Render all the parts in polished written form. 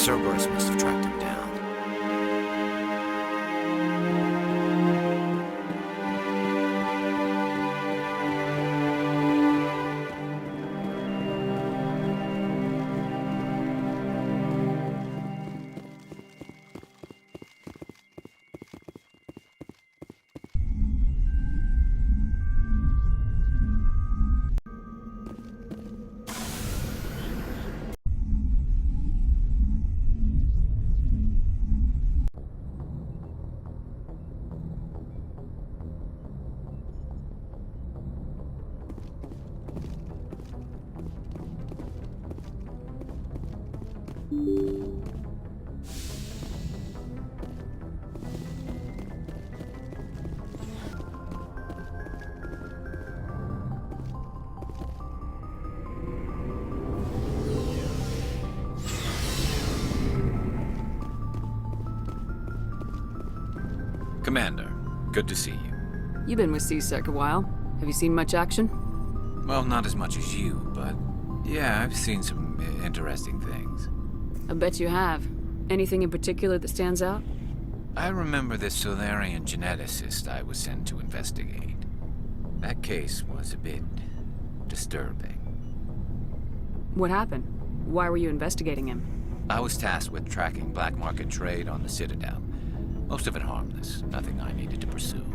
Cerberus must have tracked him down. Commander, good to see you. You've been with C-Sec a while. Have you seen much action? Well, not as much as you, but yeah, I've seen some interesting things. I bet you have. Anything in particular that stands out? I remember this Solarian geneticist I was sent to investigate. That case was a bit disturbing. What happened? Why were you investigating him? I was tasked with tracking black market trade on the Citadel. Most of it harmless, nothing I needed to pursue.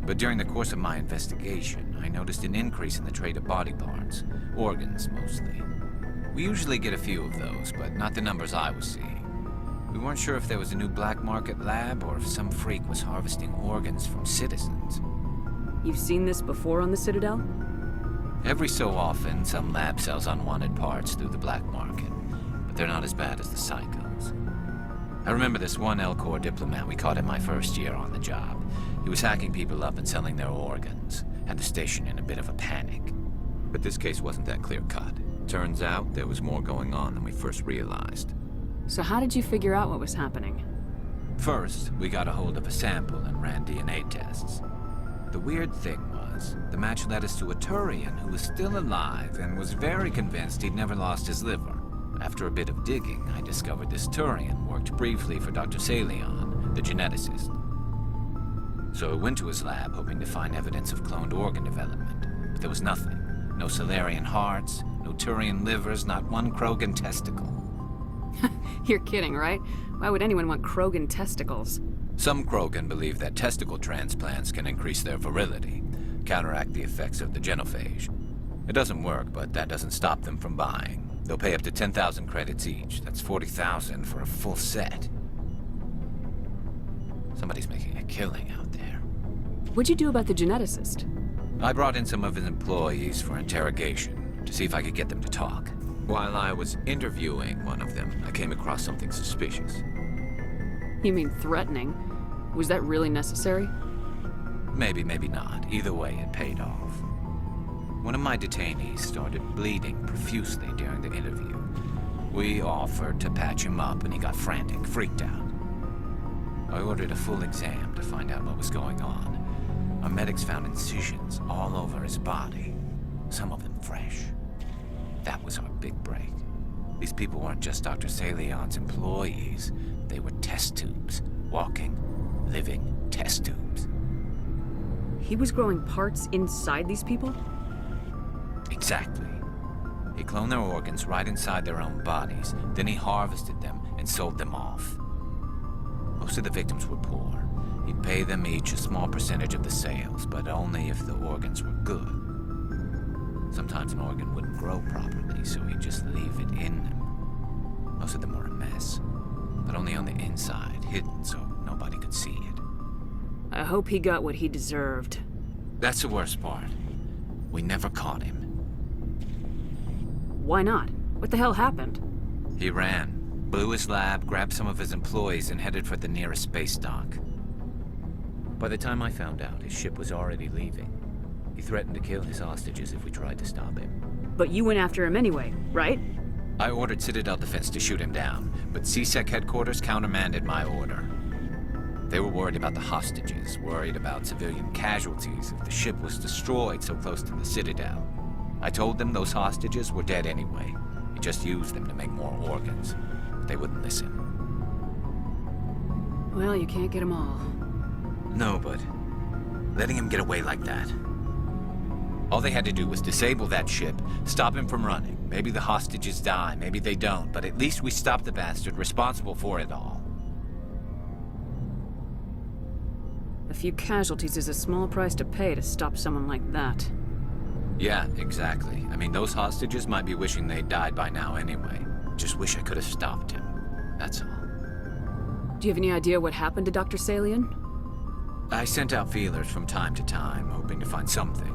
But during the course of my investigation, I noticed an increase in the trade of body parts, organs mostly. We usually get a few of those, but not the numbers I was seeing. We weren't sure if there was a new black market lab or if some freak was harvesting organs from citizens. You've seen this before on the Citadel? Every so often, some lab sells unwanted parts through the black market, but they're not as bad as the psychos. I remember this one L-Corps diplomat we caught in my first year on the job. He was hacking people up and selling their organs, had the station in a bit of a panic. But this case wasn't that clear-cut. Turns out there was more going on than we first realized. So how did you figure out what was happening? First, we got a hold of a sample and ran DNA tests. The weird thing was, the match led us to a Turian who was still alive and was very convinced he'd never lost his liver. After a bit of digging, I discovered this Turian worked briefly for Dr. Salion, the geneticist. So I went to his lab hoping to find evidence of cloned organ development, but there was nothing. No Solarian hearts, no Turian livers, not one Krogan testicle. You're kidding, right? Why would anyone want Krogan testicles? Some Krogan believe that testicle transplants can increase their virility, counteract the effects of the genophage. It doesn't work, but that doesn't stop them from buying. They'll pay up to 10,000 credits each. That's 40,000 for a full set. Somebody's making a killing out there. What'd you do about the geneticist? I brought in some of his employees for interrogation to see if I could get them to talk. While I was interviewing one of them, I came across something suspicious. You mean threatening? Was that really necessary? Maybe, maybe not. Either way, it paid off. One of my detainees started bleeding profusely during the interview. We offered to patch him up and he got frantic, freaked out. I ordered a full exam to find out what was going on. Our medics found incisions all over his body, some of them fresh. That was our big break. These people weren't just Dr. Salion's employees. They were test tubes. Walking, living test tubes. He was growing parts inside these people? Exactly. He cloned their organs right inside their own bodies. Then he harvested them and sold them off. Most of the victims were poor. He'd pay them each a small percentage of the sales, but only if the organs were good. Sometimes an organ wouldn't grow properly, so he'd just leave it in them. Most of them were a mess, but only on the inside, hidden so nobody could see it. I hope he got what he deserved. That's the worst part. We never caught him. Why not? What the hell happened? He ran, blew his lab, grabbed some of his employees, and headed for the nearest space dock. By the time I found out, his ship was already leaving. He threatened to kill his hostages if we tried to stop him. But you went after him anyway, right? I ordered Citadel Defense to shoot him down, but C-Sec headquarters countermanded my order. They were worried about the hostages, worried about civilian casualties if the ship was destroyed so close to the Citadel. I told them those hostages were dead anyway. He just used them to make more organs. They wouldn't listen. Well, you can't get them all. No, but letting him get away like that. All they had to do was disable that ship, stop him from running. Maybe the hostages die, maybe they don't, but at least we stopped the bastard responsible for it all. A few casualties is a small price to pay to stop someone like that. Yeah, exactly. I mean, those hostages might be wishing they'd died by now anyway. Just wish I could have stopped him. That's all. Do you have any idea what happened to Dr. Salian? I sent out feelers from time to time, hoping to find something.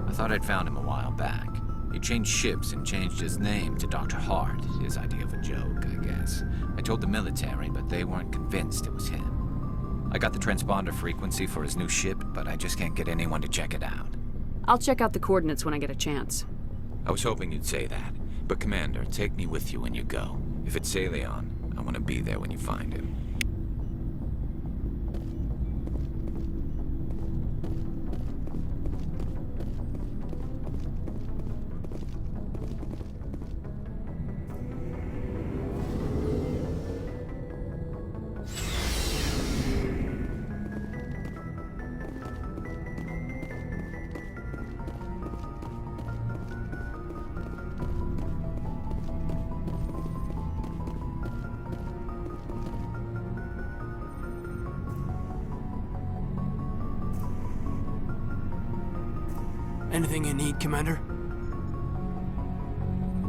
I thought I'd found him a while back. He changed ships and changed his name to Dr. Hart, his idea of a joke, I guess. I told the military, but they weren't convinced it was him. I got the transponder frequency for his new ship, but I just can't get anyone to check it out. I'll check out the coordinates when I get a chance. I was hoping you'd say that. But Commander, take me with you when you go. If it's Salion, I want to be there when you find him. Anything you need, Commander?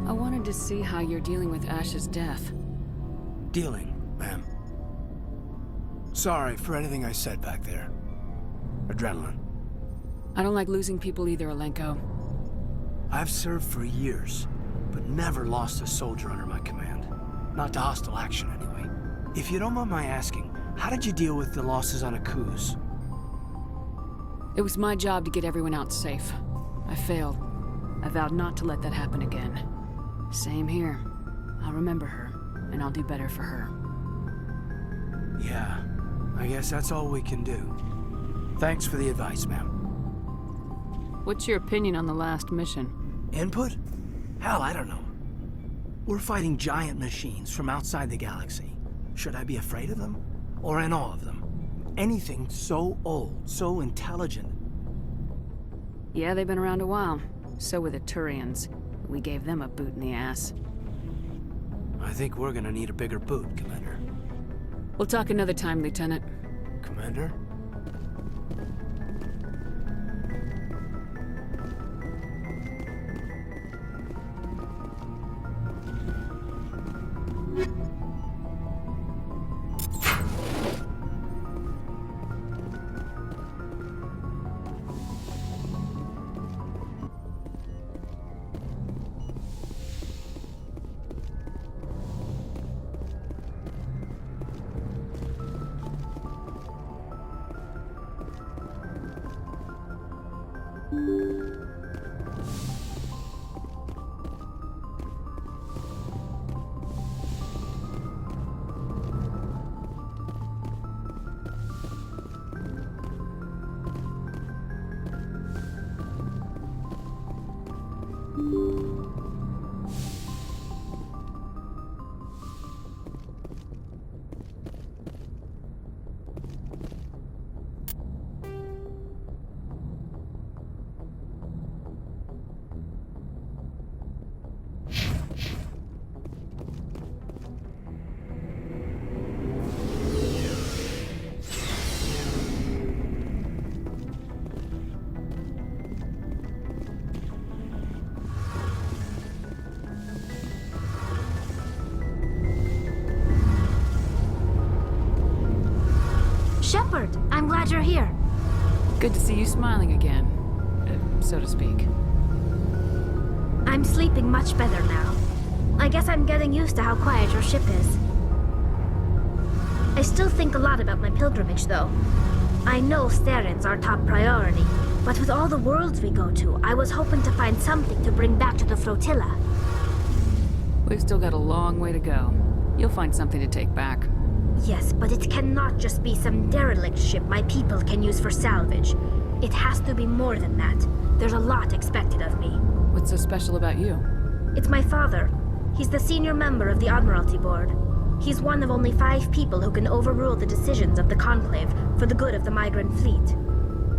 I wanted to see how you're dealing with Ash's death. Dealing, ma'am. Sorry for anything I said back there. Adrenaline. I don't like losing people either, Alenko. I've served for years, but never lost a soldier under my command. Not to hostile action, anyway. If you don't mind my asking, how did you deal with the losses on Akuz? It was my job to get everyone out safe. I failed. I vowed not to let that happen again. Same here. I'll remember her, and I'll do better for her. Yeah, I guess that's all we can do. Thanks for the advice, ma'am. What's your opinion on the last mission? Input? Hell, I don't know. We're fighting giant machines from outside the galaxy. Should I be afraid of them? Or in awe of them? Anything so old, so intelligent. Yeah, they've been around a while. So were the Turians. We gave them a boot in the ass. I think we're gonna need a bigger boot, Commander. We'll talk another time, Lieutenant. Commander? Shepard, I'm glad you're here. Good to see you smiling again, so to speak. I'm sleeping much better now. I guess I'm getting used to how quiet your ship is. I still think a lot about my pilgrimage, though. I know Steren's our top priority, but with all the worlds we go to, I was hoping to find something to bring back to the flotilla. We've still got a long way to go. You'll find something to take back. Yes, but it cannot just be some derelict ship my people can use for salvage. It has to be more than that. There's a lot expected of me. What's so special about you? It's my father. He's the senior member of the Admiralty Board. He's one of only 5 people who can overrule the decisions of the Conclave for the good of the migrant fleet.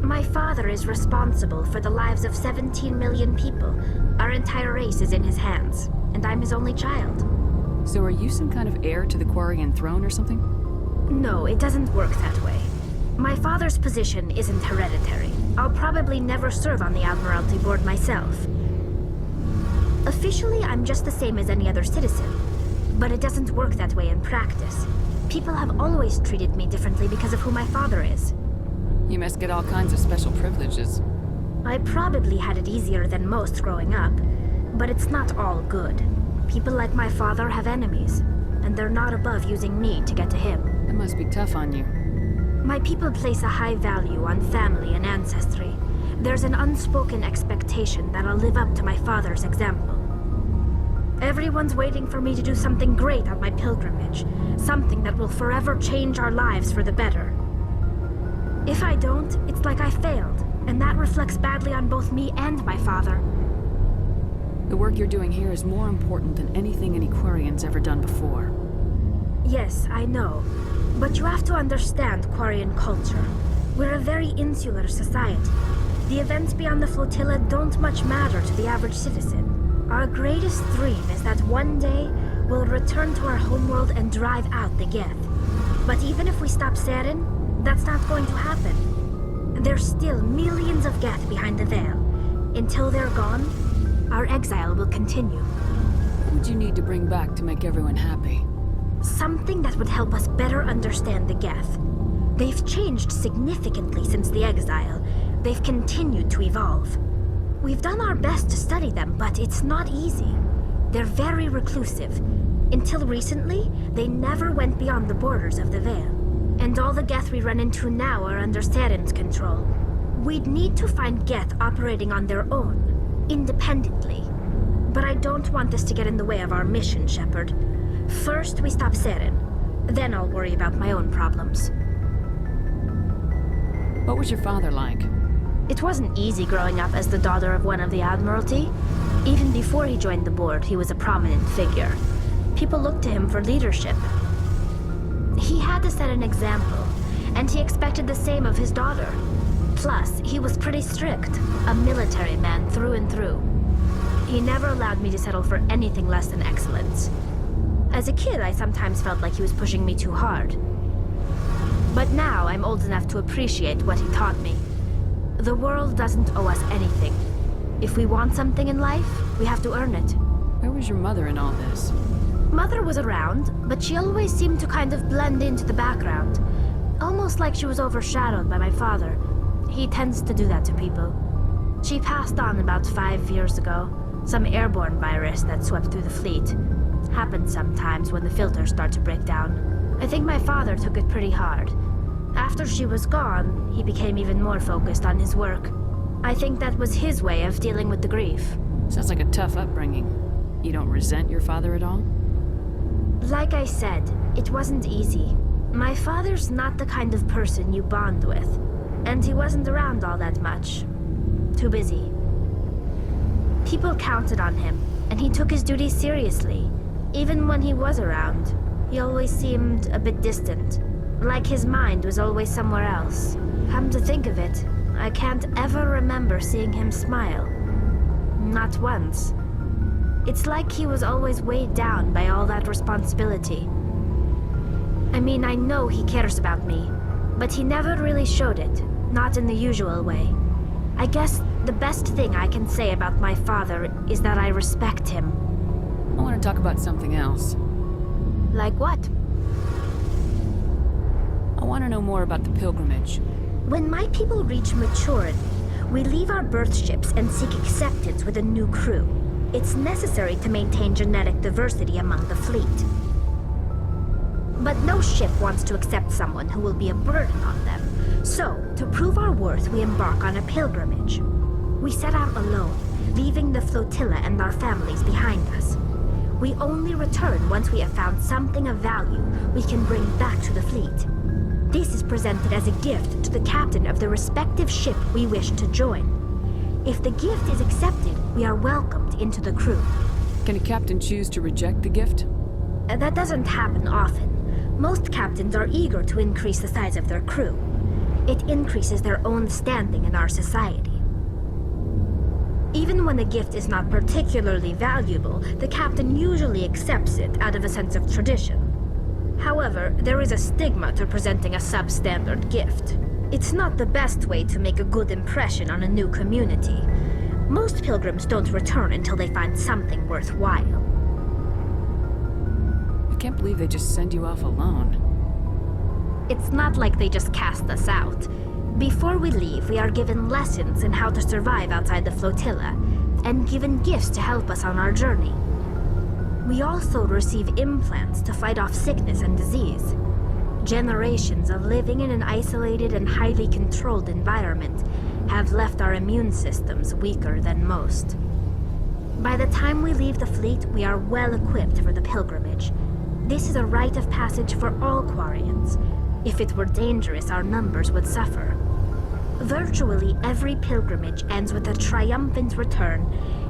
My father is responsible for the lives of 17 million people. Our entire race is in his hands, and I'm his only child. So are you some kind of heir to the Quarian throne or something? No, it doesn't work that way. My father's position isn't hereditary. I'll probably never serve on the Admiralty Board myself. Officially, I'm just the same as any other citizen, but it doesn't work that way in practice. People have always treated me differently because of who my father is. You must get all kinds of special privileges. I probably had it easier than most growing up, but it's not all good. People like my father have enemies, and they're not above using me to get to him. That must be tough on you. My people place a high value on family and ancestry. There's an unspoken expectation that I'll live up to my father's example. Everyone's waiting for me to do something great on my pilgrimage, something that will forever change our lives for the better. If I don't, it's like I failed, and that reflects badly on both me and my father. The work you're doing here is more important than anything any Quarian's ever done before. Yes, I know. But you have to understand Quarian culture. We're a very insular society. The events beyond the flotilla don't much matter to the average citizen. Our greatest dream is that one day we'll return to our homeworld and drive out the Geth. But even if we stop Saren, that's not going to happen. There's still millions of Geth behind the veil. Until they're gone, our exile will continue. What would you need to bring back to make everyone happy? Something that would help us better understand the Geth. They've changed significantly since the exile. They've continued to evolve. We've done our best to study them, but it's not easy. They're very reclusive. Until recently, they never went beyond the borders of the Veil. And all the Geth we run into now are under Saren's control. We'd need to find Geth operating on their own, independently. But I don't want this to get in the way of our mission, Shepard. First, we stop Saren. Then I'll worry about my own problems. What was your father like? It wasn't easy growing up as the daughter of one of the Admiralty. Even before he joined the board, he was a prominent figure. People looked to him for leadership. He had to set an example, and he expected the same of his daughter. Plus, he was pretty strict, a military man through and through. He never allowed me to settle for anything less than excellence. As a kid, I sometimes felt like he was pushing me too hard. But now I'm old enough to appreciate what he taught me. The world doesn't owe us anything. If we want something in life, we have to earn it. Where was your mother in all this? Mother was around, but she always seemed to kind of blend into the background. Almost like she was overshadowed by my father. He tends to do that to people. She passed on about 5 years ago. Some airborne virus that swept through the fleet. Happens sometimes when the filters start to break down. I think my father took it pretty hard. After she was gone, he became even more focused on his work. I think that was his way of dealing with the grief. Sounds like a tough upbringing. You don't resent your father at all? Like I said, it wasn't easy. My father's not the kind of person you bond with, and he wasn't around all that much. Too busy. People counted on him, and he took his duties seriously. Even when he was around, he always seemed a bit distant. Like his mind was always somewhere else. Come to think of it, I can't ever remember seeing him smile. Not once. It's like he was always weighed down by all that responsibility. I mean, I know he cares about me, but he never really showed it, not in the usual way. I guess the best thing I can say about my father is that I respect him. I want to talk about something else. Like what? I want to know more about the pilgrimage. When my people reach maturity, we leave our birth ships and seek acceptance with a new crew. It's necessary to maintain genetic diversity among the fleet. But no ship wants to accept someone who will be a burden on them. So, to prove our worth, we embark on a pilgrimage. We set out alone, leaving the flotilla and our families behind us. We only return once we have found something of value we can bring back to the fleet. This is presented as a gift to the captain of the respective ship we wish to join. If the gift is accepted, we are welcomed into the crew. Can a captain choose to reject the gift? That doesn't happen often. Most captains are eager to increase the size of their crew. It increases their own standing in our society. Even when a gift is not particularly valuable, the captain usually accepts it out of a sense of tradition. However, there is a stigma to presenting a substandard gift. It's not the best way to make a good impression on a new community. Most pilgrims don't return until they find something worthwhile. I can't believe they just send you off alone. It's not like they just cast us out. Before we leave, we are given lessons in how to survive outside the flotilla, and given gifts to help us on our journey. We also receive implants to fight off sickness and disease. Generations of living in an isolated and highly controlled environment have left our immune systems weaker than most. By the time we leave the fleet, we are well equipped for the pilgrimage. This is a rite of passage for all Quarians. If it were dangerous, our numbers would suffer. Virtually every pilgrimage ends with a triumphant return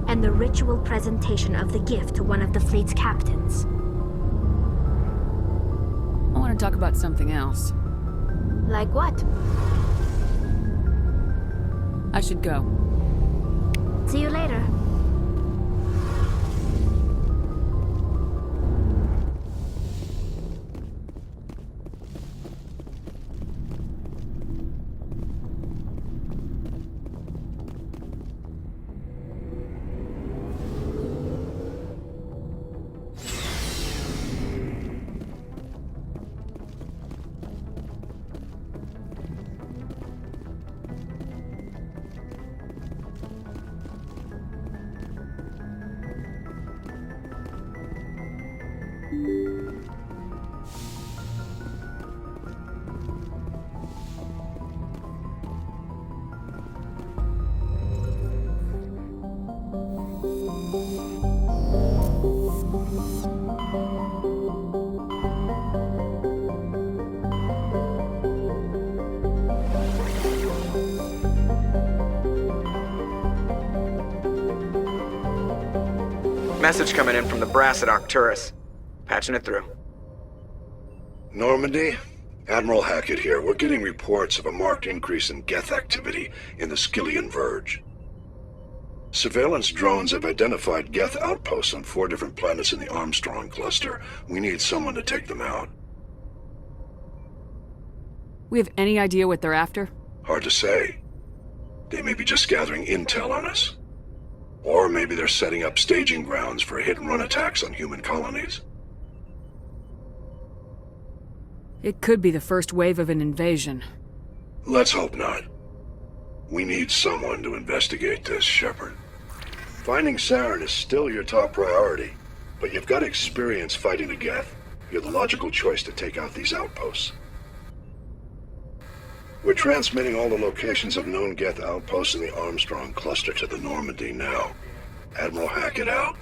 and the ritual presentation of the gift to one of the fleet's captains. I want to talk about something else. Like what? I should go. See you later. Message coming in from the brass at Arcturus. Patching it through. Normandy? Admiral Hackett here. We're getting reports of a marked increase in Geth activity in the Skyllian Verge. Surveillance drones have identified Geth outposts on 4 different planets in the Armstrong cluster. We need someone to take them out. We have any idea what they're after? Hard to say. They may be just gathering intel on us. Or maybe they're setting up staging grounds for hit-and-run attacks on human colonies. It could be the first wave of an invasion. Let's hope not. We need someone to investigate this, Shepard. Finding Saren is still your top priority, but you've got experience fighting the Geth. You're the logical choice to take out these outposts. We're transmitting all the locations of known Geth outposts in the Armstrong cluster to the Normandy now. Admiral Hackett out.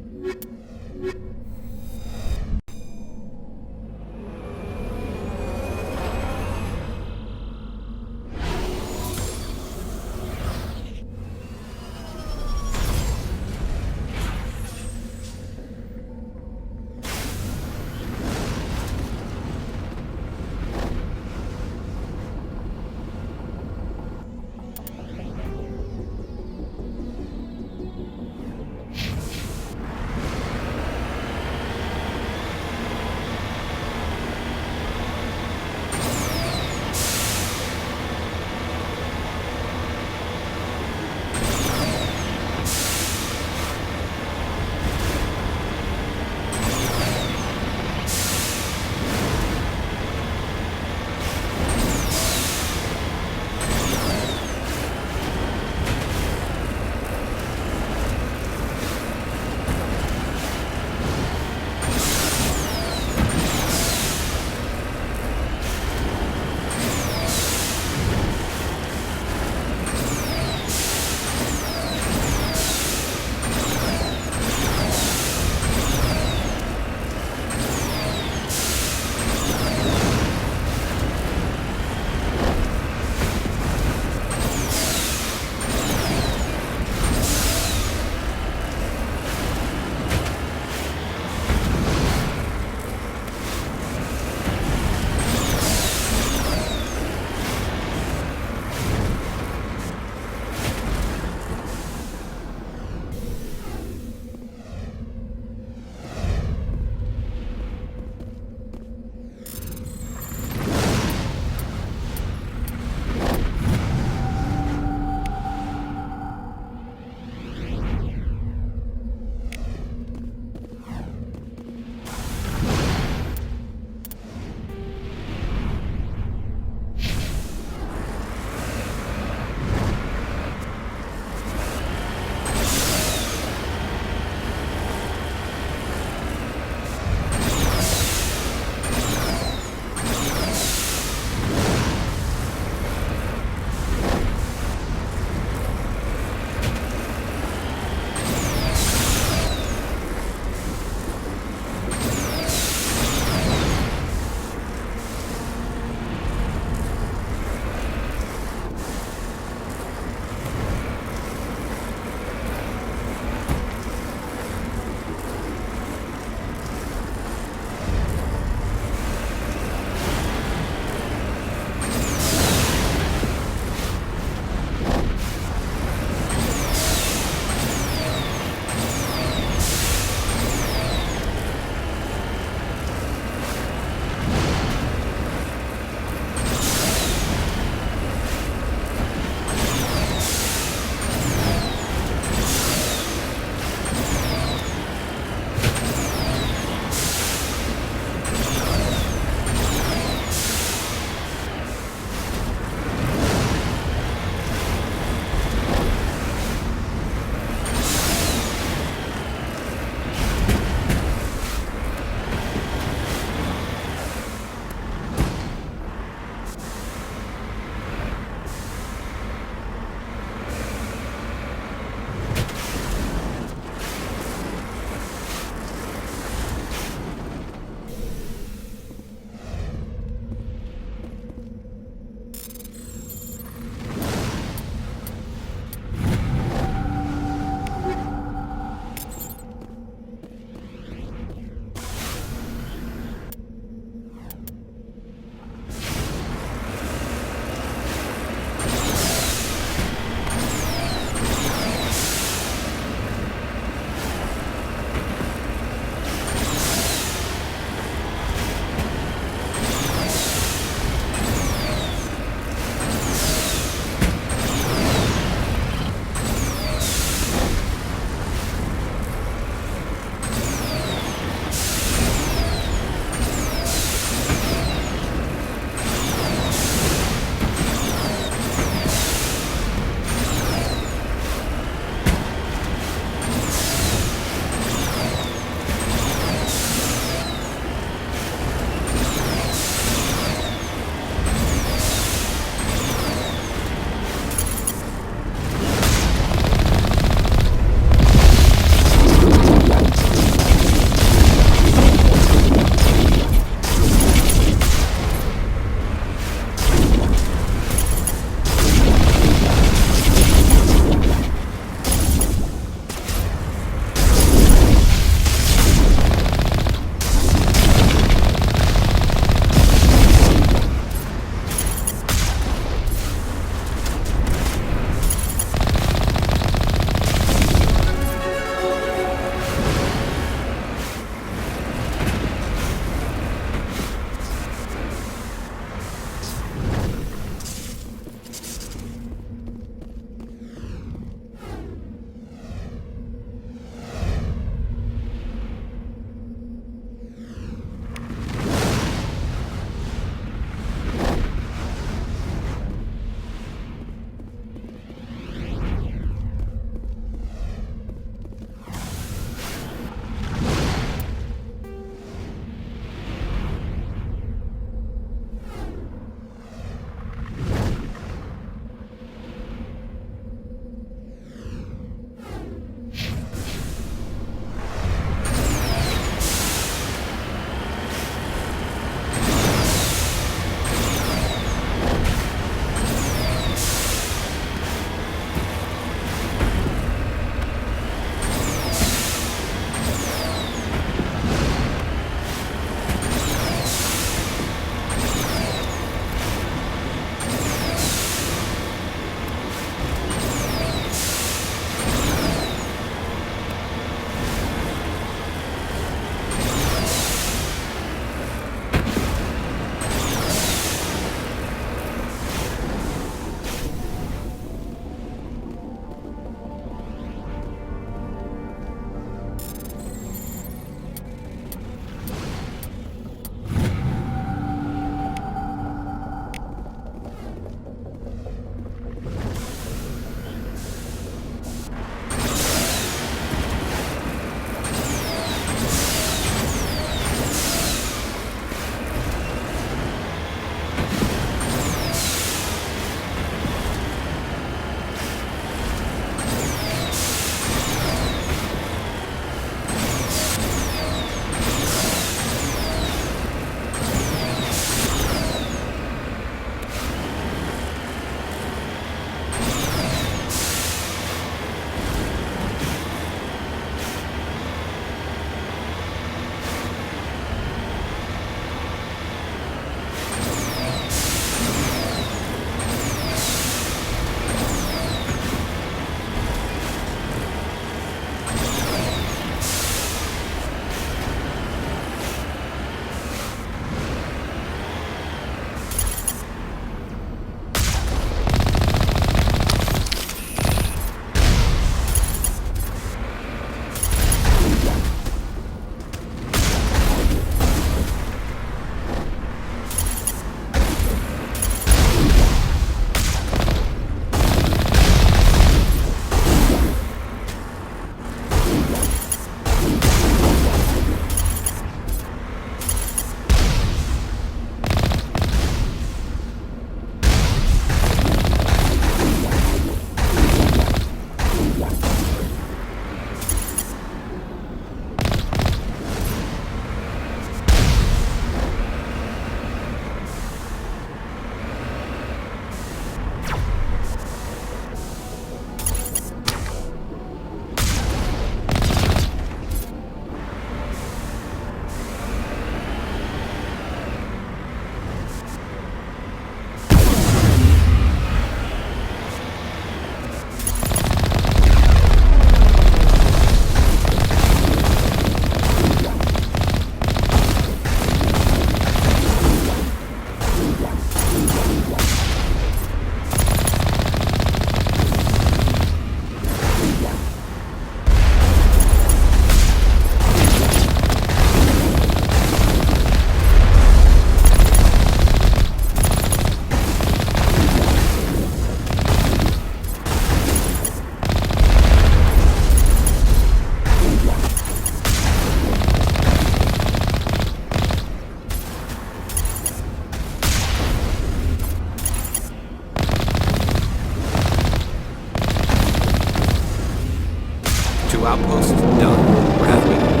outpost? Done. We're halfway there.